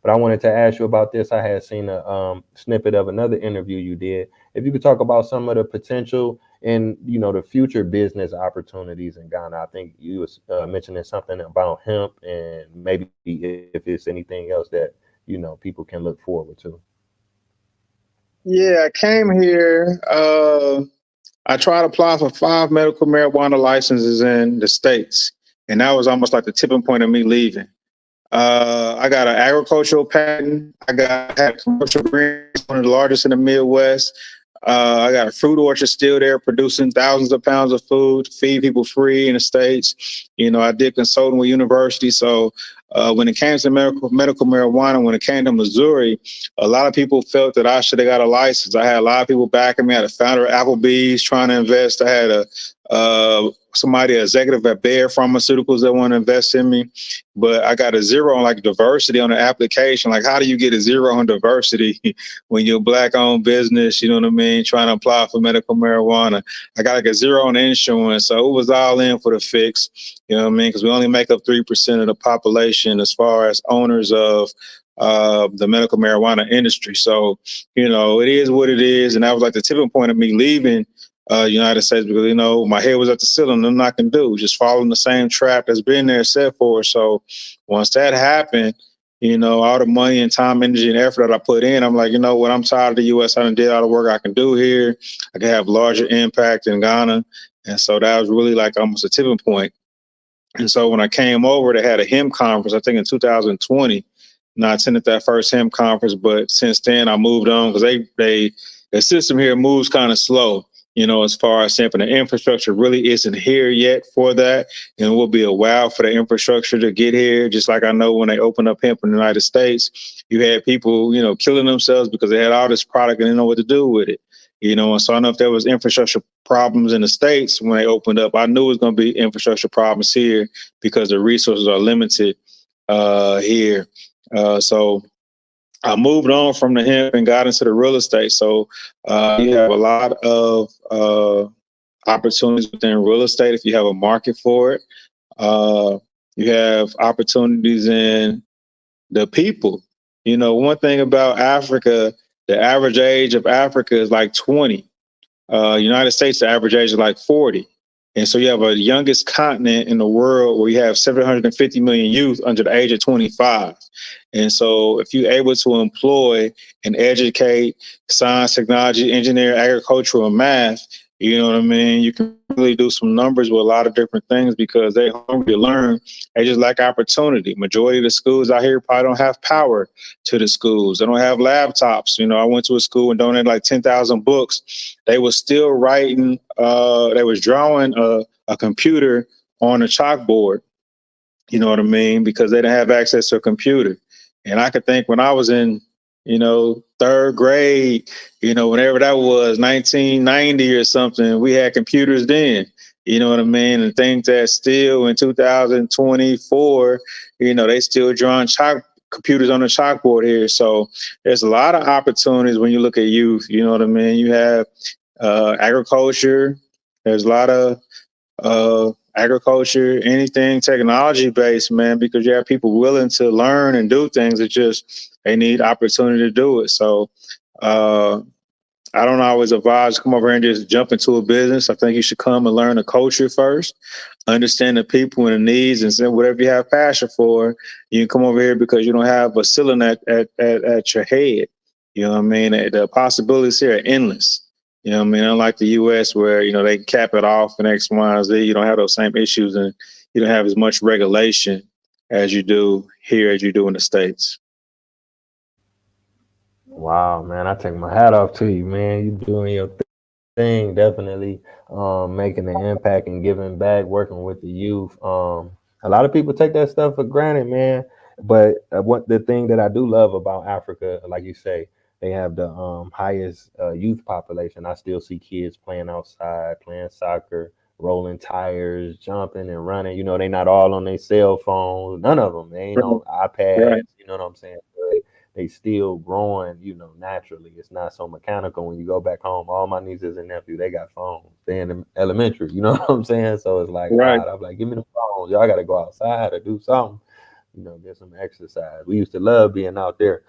But I wanted to ask you about this. I had seen a snippet of another interview you did. If you could talk about some of the potential and the future business opportunities in Ghana. I think you was mentioning something about hemp, and maybe if it's anything else that people can look forward to. Yeah, I came here. I tried to apply for 5 medical marijuana licenses in the States, and that was almost like the tipping point of me leaving. I got an agricultural patent. Had commercial greens, one of the largest in the Midwest. I got a fruit orchard still there, producing thousands of pounds of food to feed people free in the States. I did consulting with universities. So when it came to medical marijuana, when it came to Missouri, a lot of people felt that I should have got a license. I had a lot of people backing me. I had a founder of Applebee's trying to invest. I had somebody, executive at Bayer Pharmaceuticals that want to invest in me. But I got a zero on like diversity on the application. Like, how do you get a zero on diversity when you're a black-owned business? You know what I mean? Trying to apply for medical marijuana. I got like a zero on insurance, so it was all in for the fix. You know what I mean? Because we only make up 3% of the population as far as owners of the medical marijuana industry. So, it is what it is, and that was like the tipping point of me leaving United States, because my head was at the ceiling. Nothing I can do, just following the same trap that's been there set for. So once that happened, all the money and time, energy, and effort that I put in, I'm like, you know what, I'm tired of the U.S. I done did all the work I can do here. I can have larger impact in Ghana, and so that was really like almost a tipping point. And so when I came over, they had a hemp conference, I think in 2020. And I attended that first hemp conference, but since then I moved on because the system here moves kind of slow. As far as hemp, and the infrastructure really isn't here yet for that. And it will be a while for the infrastructure to get here. Just like I know when they opened up hemp in the United States, you had people, killing themselves because they had all this product and didn't know what to do with it. And so I know if there was infrastructure problems in the States when they opened up, I knew it was going to be infrastructure problems here because the resources are limited here. So I moved on from the hemp and got into the real estate. So you have a lot of opportunities within real estate if you have a market for it. You have opportunities in the people. One thing about Africa, the average age of Africa is like 20. United States, the average age is like 40. And so you have a youngest continent in the world where you have 750 million youth under the age of 25. And so if you're able to employ and educate science, technology, engineering, agriculture, and math, you know what I mean? You can really do some numbers with a lot of different things because they're hungry to learn. They just lack opportunity. Majority of the schools out here probably don't have power to the schools. They don't have laptops. I went to a school and donated like 10,000 books. They were still writing, they was drawing a computer on a chalkboard. You know what I mean? Because they didn't have access to a computer. And I could think when I was in, third grade, whenever that was, 1990 or something, we had computers then. You know what I mean? And think that still in 2024, they still drawing computers on the chalkboard here. So there's a lot of opportunities when you look at youth. You know what I mean? You have agriculture. There's a lot of agriculture, anything technology based, man, because you have people willing to learn and do things. It's just they need opportunity to do it. So I don't always advise come over here and just jump into a business. I think you should come and learn the culture first, understand the people and the needs, and then whatever you have passion for, you can come over here because you don't have a ceiling at your head. You know what I mean? The possibilities here are endless. You know what I mean? Unlike the U.S. where, they cap it off in X, Y, and Z, you don't have those same issues and you don't have as much regulation as you do here as you do in the States. Wow, man, I take my hat off to you, man. You doing your thing, definitely making an impact and giving back, working with the youth. A lot of people take that stuff for granted, man. But what the thing that I do love about Africa, like you say, they have the highest youth population. I still see kids playing outside, playing soccer, rolling tires, jumping and running. They not all on their cell phones. None of them. They ain't on iPads. Right. You know what I'm saying? They still growing, naturally. It's not so mechanical. When you go back home, all my nieces and nephews, they got phones. They in the elementary, you know what I'm saying? So it's like, Right. God, I'm like, give me the phones. Y'all got to go outside or do something. get some exercise. We used to love being out there.